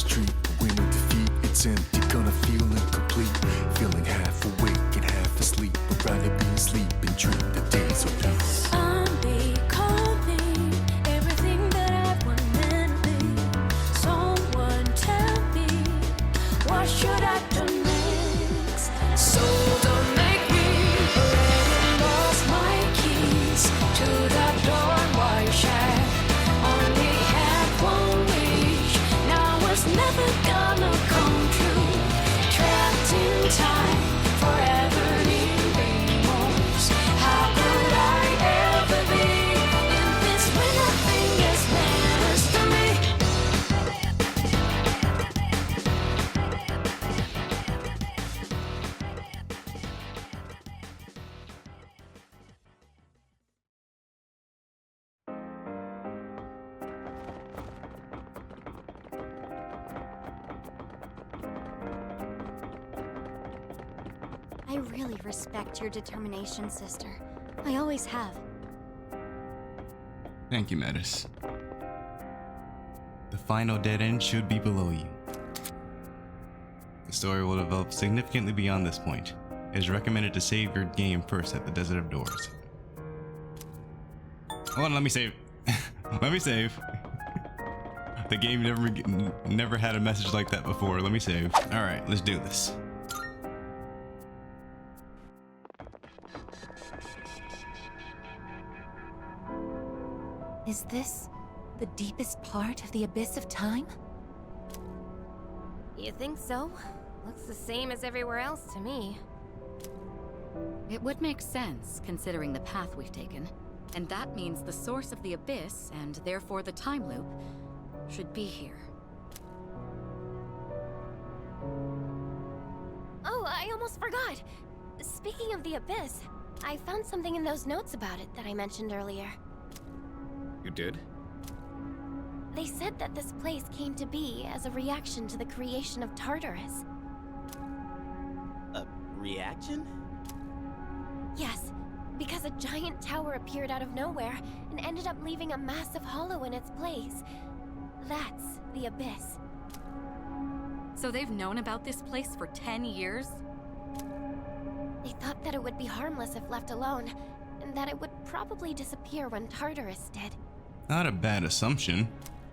street, but win or defeat, it's empty, gonna feel incomplete. Feeling half awake and half asleep, but rather be asleep and dream the days of peace. I'm becoming everything that I want to be. Someone tell me, what should I do next? So don't make me already lost my keys to the door while you share. Only had one wish, now it's never gonna come true. Trapped in time, forever in remorse. How could I ever be in this when nothing is matters to me? I really respect your determination, sister. I always have. Thank you, Metis. The final dead end should be below you. The story will develop significantly beyond this point. It is recommended to save your game first at the Desert of Doors. Hold on, let me save. Let me save. The game never had a message like that before. Let me save. All right, let's do this. Is this the deepest part of the abyss of time? You think so? Looks the same as everywhere else to me. It would make sense, considering the path we've taken. And that means the source of the abyss, and therefore the time loop, should be here. Oh, I almost forgot! Speaking of the abyss, I found something in those notes about it that I mentioned earlier. You did? They said that this place came to be as a reaction to the creation of Tartarus. A reaction? Yes, because a giant tower appeared out of nowhere and ended up leaving a massive hollow in its place. That's the abyss. So they've known about this place for 10 years? They thought that it would be harmless if left alone, and that it would probably disappear when Tartarus did. Not a bad assumption.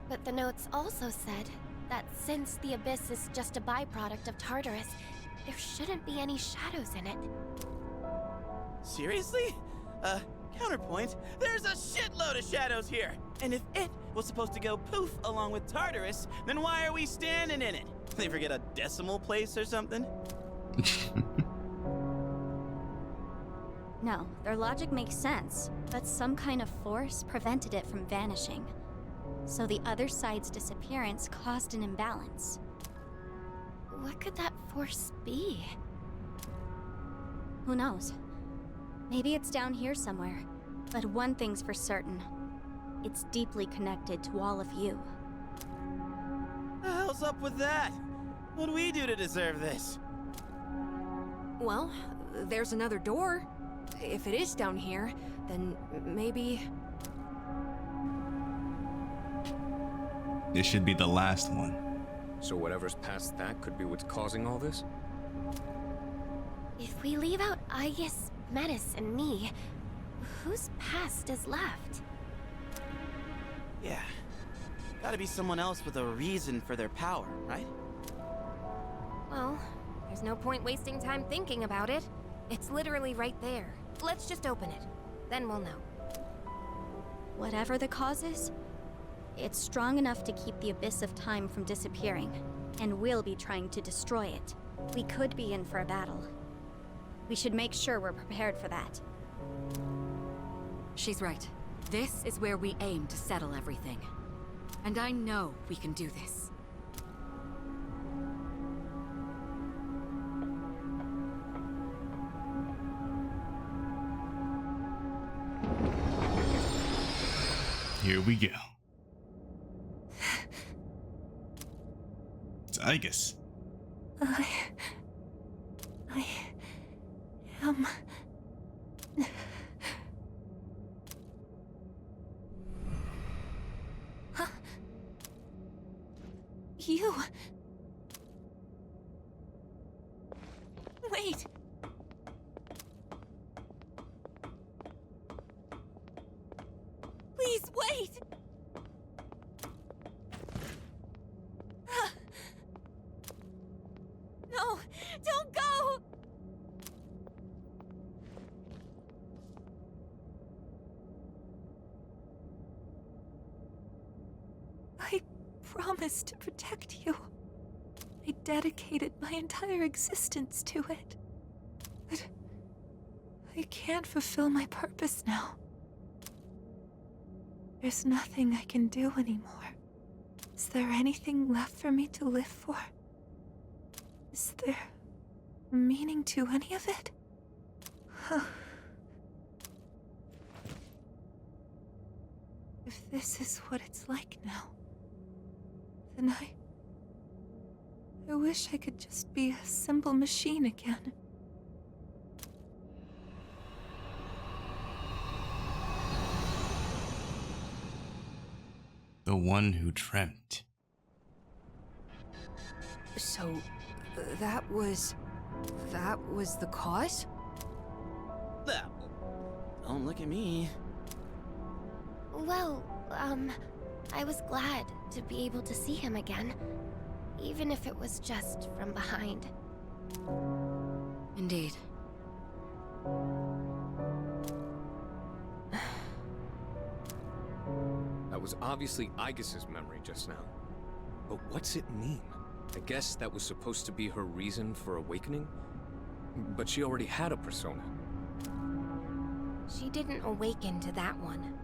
But the notes also said that since the abyss is just a byproduct of Tartarus, there shouldn't be any shadows in it. Seriously? Counterpoint, there's a shitload of shadows here! And if it was supposed to go poof along with Tartarus, then why are we standing in it? They forget a decimal place or something? No, their logic makes sense, but some kind of force prevented it from vanishing. So the other side's disappearance caused an imbalance. What could that force be? Who knows? Maybe it's down here somewhere. But one thing's for certain. It's deeply connected to all of you. The hell's up with that? What do we do to deserve this? Well, there's another door. If it is down here, then maybe... This should be the last one. So whatever's past that could be what's causing all this? If we leave out Aigis, Metis, and me, whose past is left? Yeah. Gotta be someone else with a reason for their power, right? Well, there's no point wasting time thinking about it. It's literally right there. Let's just open it. Then we'll know. Whatever the cause is, it's strong enough to keep the abyss of time from disappearing, and we'll be trying to destroy it. We could be in for a battle. We should make sure we're prepared for that. She's right. This is where we aim to settle everything. And I know we can do this. Here we go. It's Aigis. I am... you. Wait. Please wait. No, don't go. I promised to protect you. I dedicated my entire existence to it. But I can't fulfill my purpose now. There's nothing I can do anymore. Is there anything left for me to live for? Is there meaning to any of it? If this is what it's like now, then I wish I could just be a simple machine again. The one who dreamt. So, that was the cause? Don't look at me. Well, I was glad to be able to see him again. Even if it was just from behind. Indeed. That was obviously Aigis' memory just now. But what's it mean? I guess that was supposed to be her reason for awakening? But she already had a persona. She didn't awaken to that one.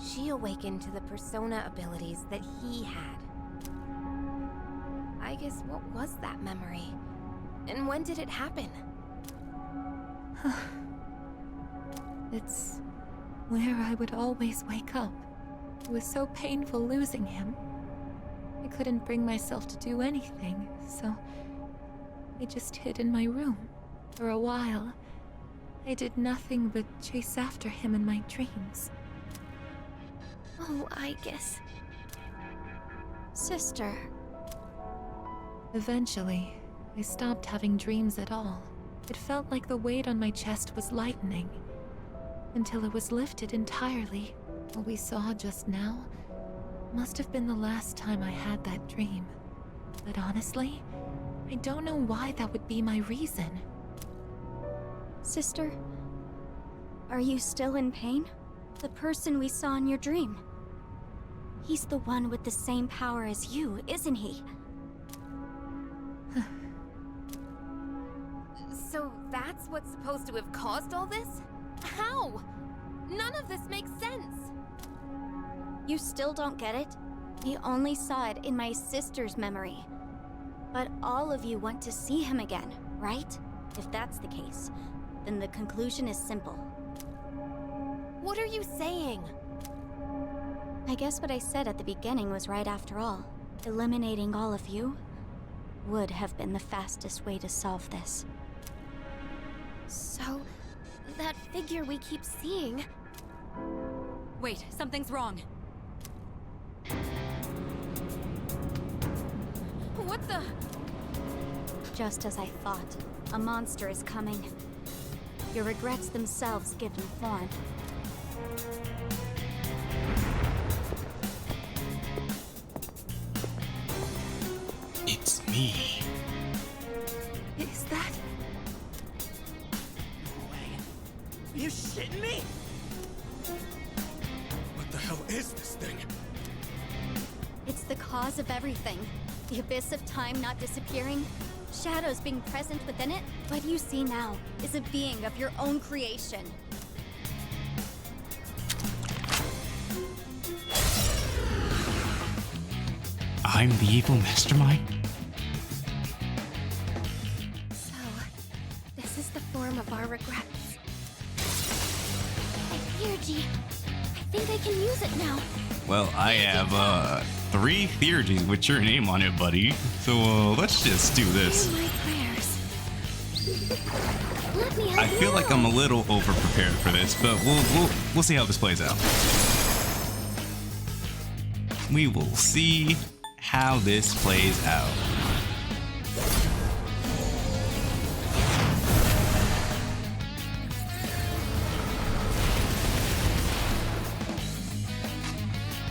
She awakened to the persona abilities that he had. I guess what was that memory? And when did it happen? It's where I would always wake up. It was so painful losing him. I couldn't bring myself to do anything, so I just hid in my room. For a while, I did nothing but chase after him in my dreams. Oh, Aigis. Sister. Eventually, I stopped having dreams at all. It felt like the weight on my chest was lightening, until it was lifted entirely. What we saw just now must have been the last time I had that dream. But honestly, I don't know why that would be my reason. Sister, are you still in pain? The person we saw in your dream. He's the one with the same power as you, isn't he? So that's what's supposed to have caused all this? How? None of this makes sense. You still don't get it? We only saw it in my sister's memory. But all of you want to see him again, right? If that's the case, then the conclusion is simple. What are you saying? I guess what I said at the beginning was right after all. Eliminating all of you would have been the fastest way to solve this. So, that figure we keep seeing... Wait, something's wrong. What the... Just as I thought, a monster is coming. Your regrets themselves given form. It's me. Is that... Are you shitting me? What the hell is this thing? It's the cause of everything. The abyss of time not disappearing, shadows being present within it. What you see now is a being of your own creation. I'm the evil mastermind? So, this is the form of our regrets. Theurgy, I think I can use it now. Well, I have 3 theurgies with your name on it, buddy. So let's just do this. Hear my prayers. Let me help I feel you like out. I'm a little over prepared for this, but we'll see how this plays out. We will see how this plays out.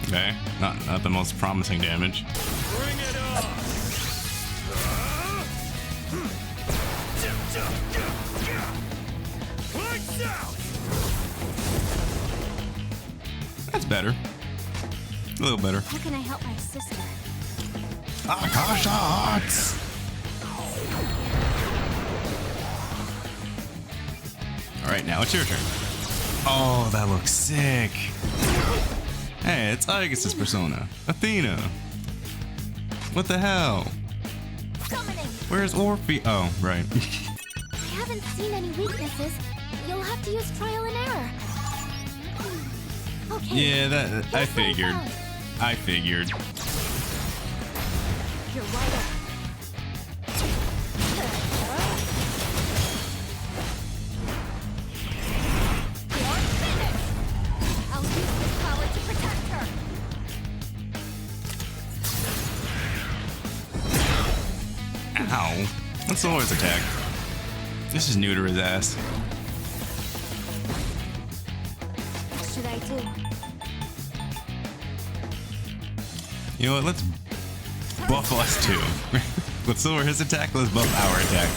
Okay, not the most promising damage. Bring it on! Lights out! That's better. A little better. How can I help my sister? Akasha Hearts! Alright, now it's your turn. Oh, that looks sick. Hey, it's Aigis' persona. Athena. What the hell? Summoning! Where's Orphe? Oh, right. I haven't seen any weaknesses. You'll have to use trial and error. Okay. Yeah, that I Here's what figured. found. I figured. You're wide open. You're finished! I'll use this power to protect her. Ow. That's the horse attack. This is new to his ass. What should I do? You know what? Let's buff us too. Let's lower his attack. Let's buff our attack.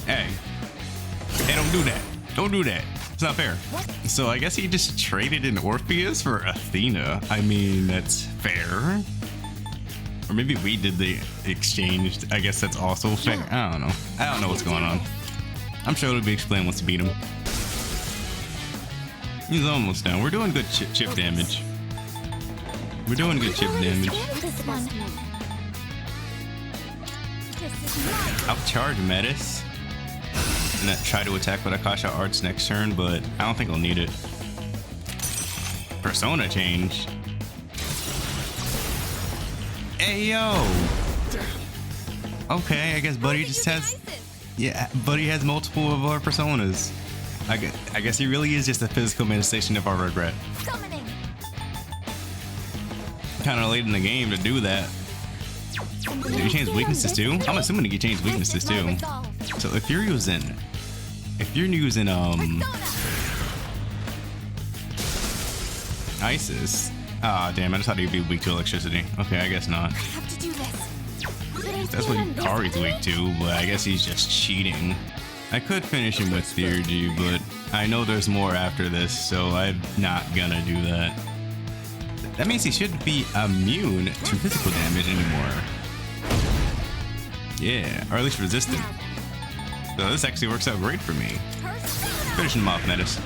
Hey. Hey, don't do that. Don't do that. It's not fair. So I guess he just traded in Orpheus for Athena. I mean, that's fair. Or maybe we did the exchange. I guess that's also fair. I don't know. I don't know what's going on. I'm sure it'll be explained once we beat him. He's almost down. We're doing good chip damage. We're doing good chip damage. This one. I'll charge Metis. And then try to attack with Akasha Arts next turn, but I don't think I'll need it. Persona change. Hey yo! Okay, I guess Buddy just has. Yeah, Buddy has multiple of our personas. I guess he really is just a physical manifestation of our regret. Summoning. Kind of late in the game to do that. Did you change weaknesses too? I'm assuming you change weaknesses too. So if you're using Isis. Ah, damn, I just thought he'd be weak to electricity. Okay, I guess not. I have to do this. That's what Kari's weak to, but I guess he's just cheating. I could finish him with Theurgy, but I know there's more after this, so I'm not gonna do that. That means he shouldn't be immune to physical damage anymore. Yeah, or at least resistant. So this actually works out great for me. Finish him off, Metis.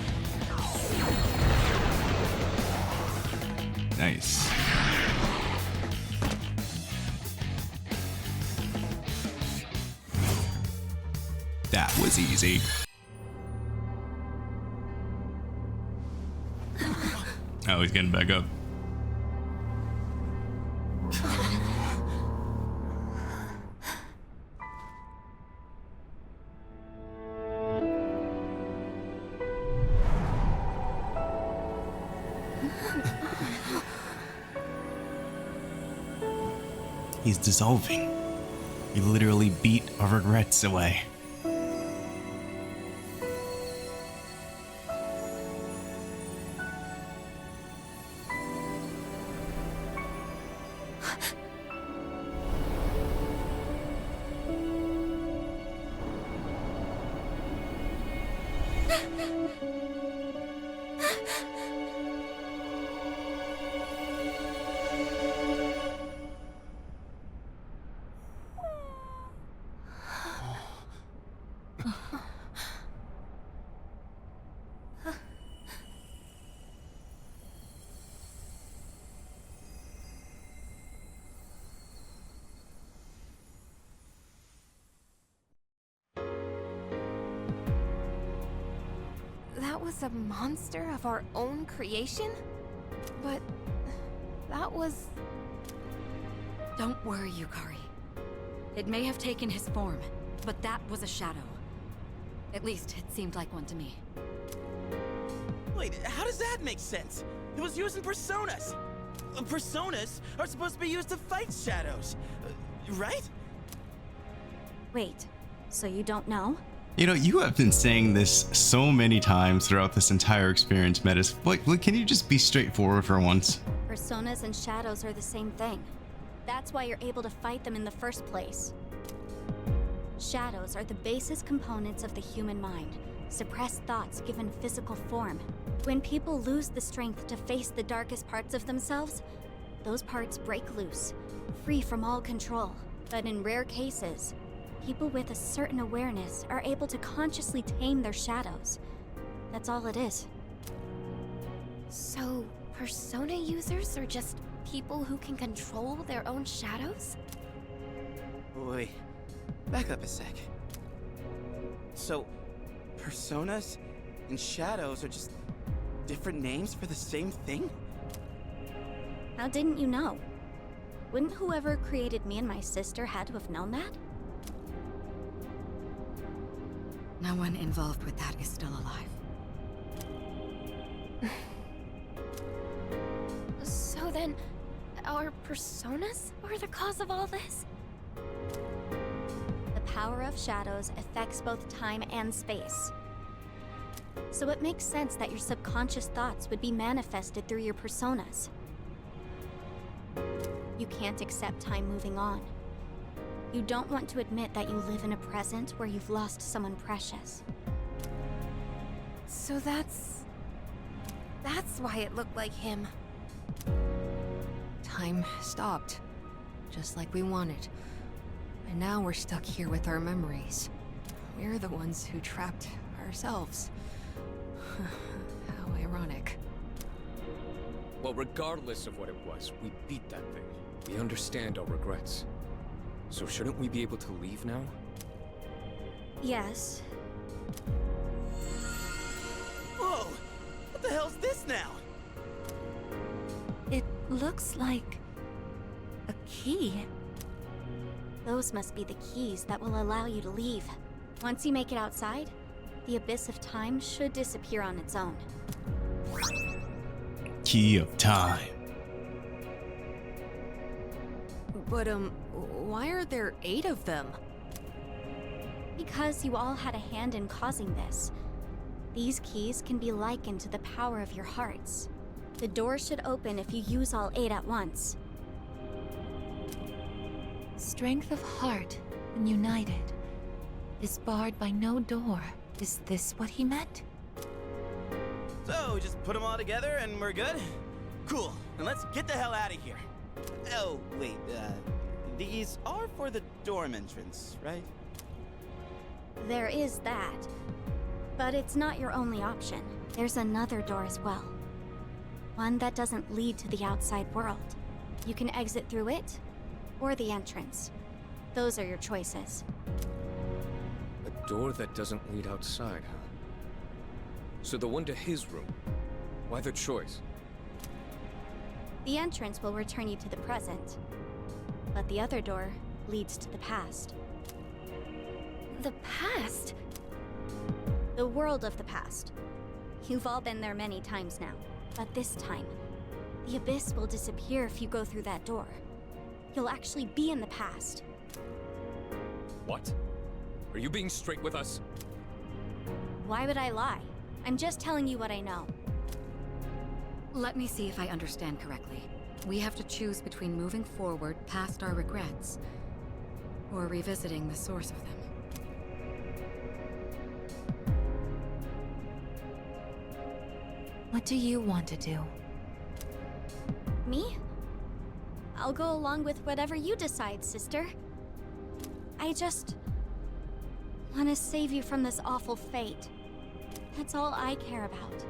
Nice. That was easy. Oh, he's getting back up. He's dissolving. He literally beat our regrets away. That was a monster of our own creation? But that was... Don't worry, Yukari. It may have taken his form, but that was a shadow. At least, it seemed like one to me. Wait, how does that make sense? It was using personas. Personas are supposed to be used to fight shadows, right? Wait, so you don't know? You know, you have been saying this so many times throughout this entire experience, Metis. Like, can you just be straightforward for once? Personas and shadows are the same thing. That's why you're able to fight them in the first place. Shadows are the basis components of the human mind, suppressed thoughts given physical form. When people lose the strength to face the darkest parts of themselves, those parts break loose, free from all control. But in rare cases, people with a certain awareness are able to consciously tame their shadows. That's all it is. So, persona users are just people who can control their own shadows? Wait, back up a sec. So, personas and shadows are just different names for the same thing? How didn't you know? Wouldn't whoever created me and my sister had to have known that? No one involved with that is still alive. So then, our personas are the cause of all this? The power of shadows affects both time and space. So it makes sense that your subconscious thoughts would be manifested through your personas. You can't accept time moving on. You don't want to admit that you live in a present where you've lost someone precious. So that's why it looked like him. Time stopped, just like we wanted. And now we're stuck here with our memories. We're the ones who trapped ourselves. How ironic. Well, regardless of what it was, we beat that thing. We understand our regrets. So shouldn't we be able to leave now? Yes. Whoa! What the hell's this now? It looks like a key. Those must be the keys that will allow you to leave. Once you make it outside, the abyss of time should disappear on its own. Key of time. But, why are there 8 of them? Because you all had a hand in causing this. These keys can be likened to the power of your hearts. The door should open if you use all 8 at once. Strength of heart and united is barred by no door. Is this what he meant? So, just put them all together and we're good? Cool, then let's get the hell out of here. Oh, wait, these are for the dorm entrance, right? There is that. But it's not your only option. There's another door as well. One that doesn't lead to the outside world. You can exit through it, or the entrance. Those are your choices. A door that doesn't lead outside, huh? So the one to his room. Why the choice? The entrance will return you to the present, but the other door leads to the past. The past? The world of the past. You've all been there many times now, but this time, the abyss will disappear if you go through that door. You'll actually be in the past. What? Are you being straight with us? Why would I lie? I'm just telling you what I know. Let me see if I understand correctly. We have to choose between moving forward past our regrets, or revisiting the source of them. What do you want to do? Me? I'll go along with whatever you decide, sister. I just want to save you from this awful fate. That's all I care about.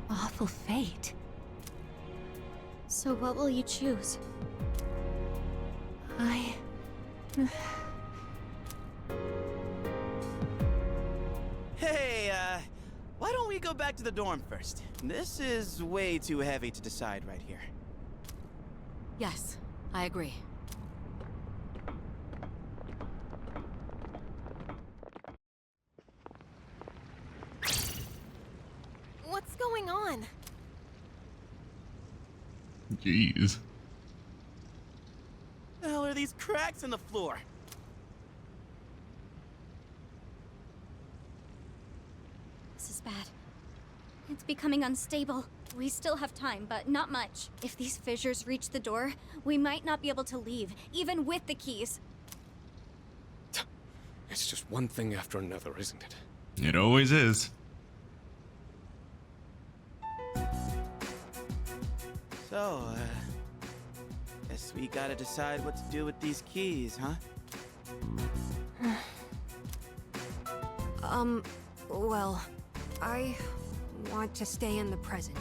Awful fate. So what will you choose? Hey, why don't we go back to the dorm first? This is way too heavy to decide right here. Yes, I agree. What's going on? Jeez. The hell are these cracks in the floor? This is bad. It's becoming unstable. We still have time, but not much. If these fissures reach the door, we might not be able to leave, even with the keys. It's just one thing after another, isn't it? It always is. So, guess we gotta decide what to do with these keys, huh? Well, I want to stay in the present.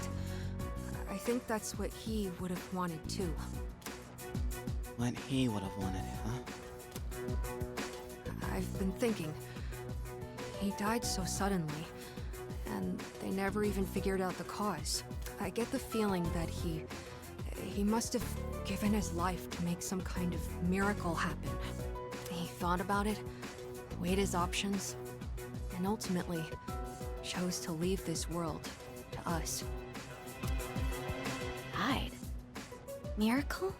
I think that's what he would have wanted too. What he would have wanted, huh? I've been thinking. He died so suddenly, and they never even figured out the cause. I get the feeling that he must have given his life to make some kind of miracle happen. He thought about it, weighed his options, and ultimately chose to leave this world to us. Died? Miracle?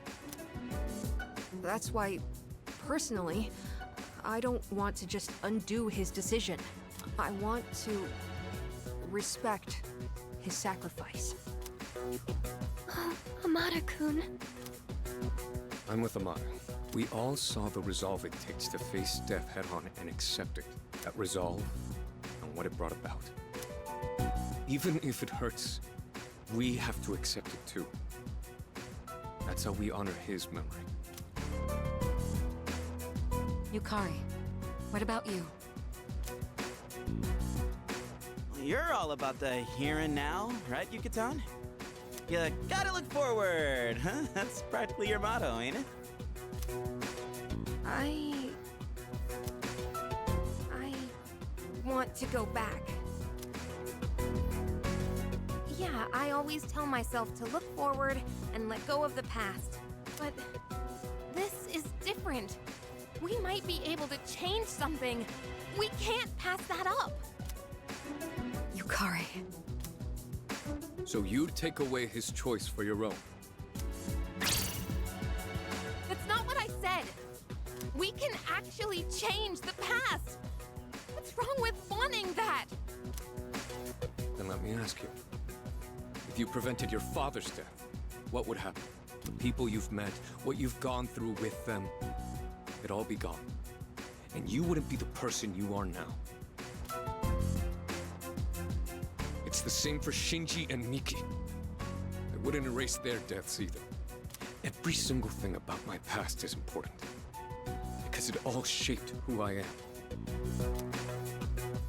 That's why, personally, I don't want to just undo his decision. I want to respect his sacrifice. Amada-kun. I'm with Amada. We all saw the resolve it takes to face death head-on and accept it. That resolve and what it brought about. Even if it hurts, we have to accept it too. That's how we honor his memory. Yukari, what about you? You're all about the here and now, right, Yucatan? You gotta look forward, huh? That's practically your motto, ain't it? I want to go back. Yeah, I always tell myself to look forward and let go of the past. But this is different. We might be able to change something. We can't pass that up. Yukari. So you'd take away his choice for your own. That's not what I said. We can actually change the past. What's wrong with wanting that? Then let me ask you. If you prevented your father's death, what would happen? The people you've met, what you've gone through with them, it'd all be gone. And you wouldn't be the person you are now. It's the same for Shinji and Miki. I wouldn't erase their deaths either. Every single thing about my past is important. Because it all shaped who I am.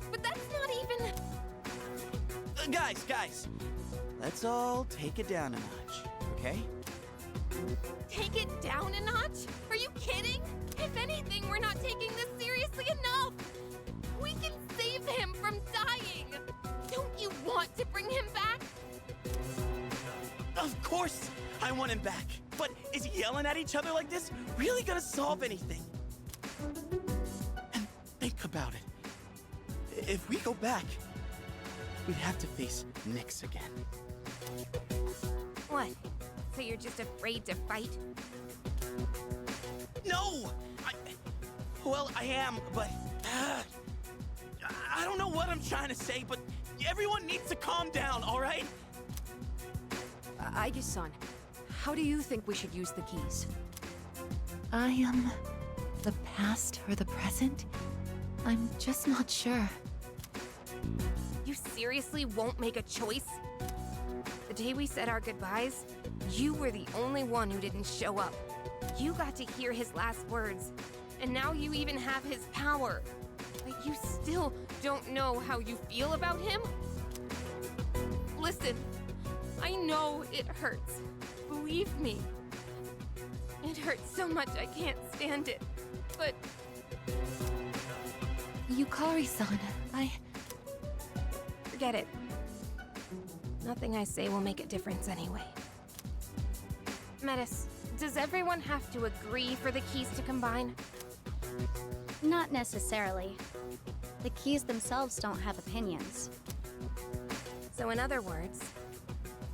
But that's not even... Guys, let's all take it down a notch, okay? Take it down a notch? Are you kidding? If anything, we're not taking this seriously enough. We can save him from dying. Don't you want to bring him back? Of course I want him back. But is yelling at each other like this really gonna solve anything? And think about it. If we go back, we'd have to face Nyx again. What? So you're just afraid to fight? No! Well, I am, but... I don't know what I'm trying to say, but everyone needs to calm down, all right? Aigis-san, how do you think we should use the keys? I am the past or the present? I'm just not sure. You seriously won't make a choice? The day we said our goodbyes, you were the only one who didn't show up. You got to hear his last words, and now you even have his power. But you still don't know how you feel about him? Listen, I know it hurts. Believe me. It hurts so much I can't stand it. But Yukari-san, forget it. Nothing I say will make a difference anyway. Metis, does everyone have to agree for the keys to combine? Not necessarily. The keys themselves don't have opinions. So in other words,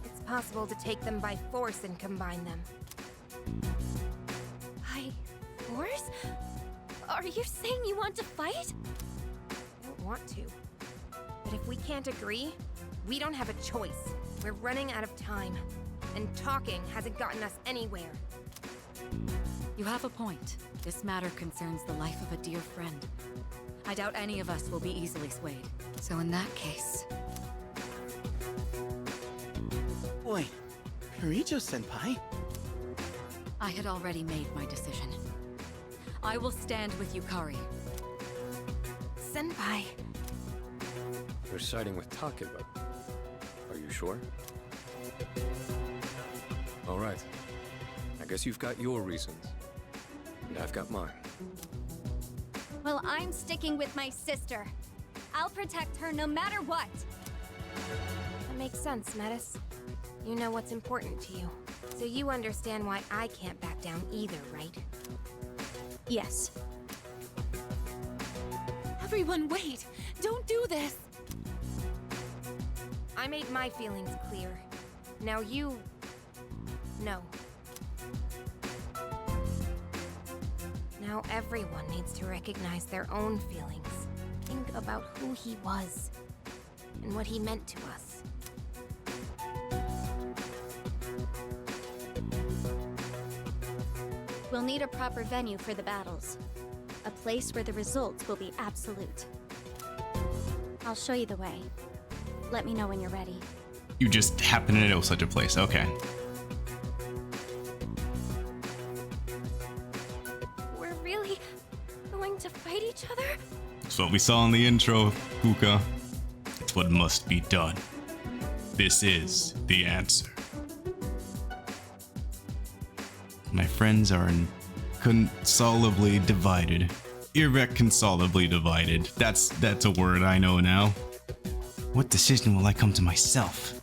it's impossible to take them by force and combine them. By force? Are you saying you want to fight? I don't want to. But if we can't agree, we don't have a choice. We're running out of time. And talking hasn't gotten us anywhere. You have a point. This matter concerns the life of a dear friend. I doubt any of us will be easily swayed. So in that case... Wait, Kirijo-senpai? I had already made my decision. I will stand with Yukari. Senpai. You're siding with Takeba. Are you sure? All right. I guess you've got your reasons. And I've got mine. Well, I'm sticking with my sister. I'll protect her no matter what. That makes sense, Metis. You know what's important to you. So you understand why I can't back down either, right? Yes. Everyone, wait! Don't do this! I made my feelings clear. Now you... know. Now everyone needs to recognize their own feelings. Think about who he was. And what he meant to us. We'll need a proper venue for the battles. A place where the results will be absolute. I'll show you the way. Let me know when you're ready. You just happen to know such a place. Okay. We're really going to fight each other? That's what we saw in the intro, Kuka. It's what must be done. This is the answer. My friends are inconsolably divided. Irreconcilably divided. That's a word I know now. What decision will I come to myself?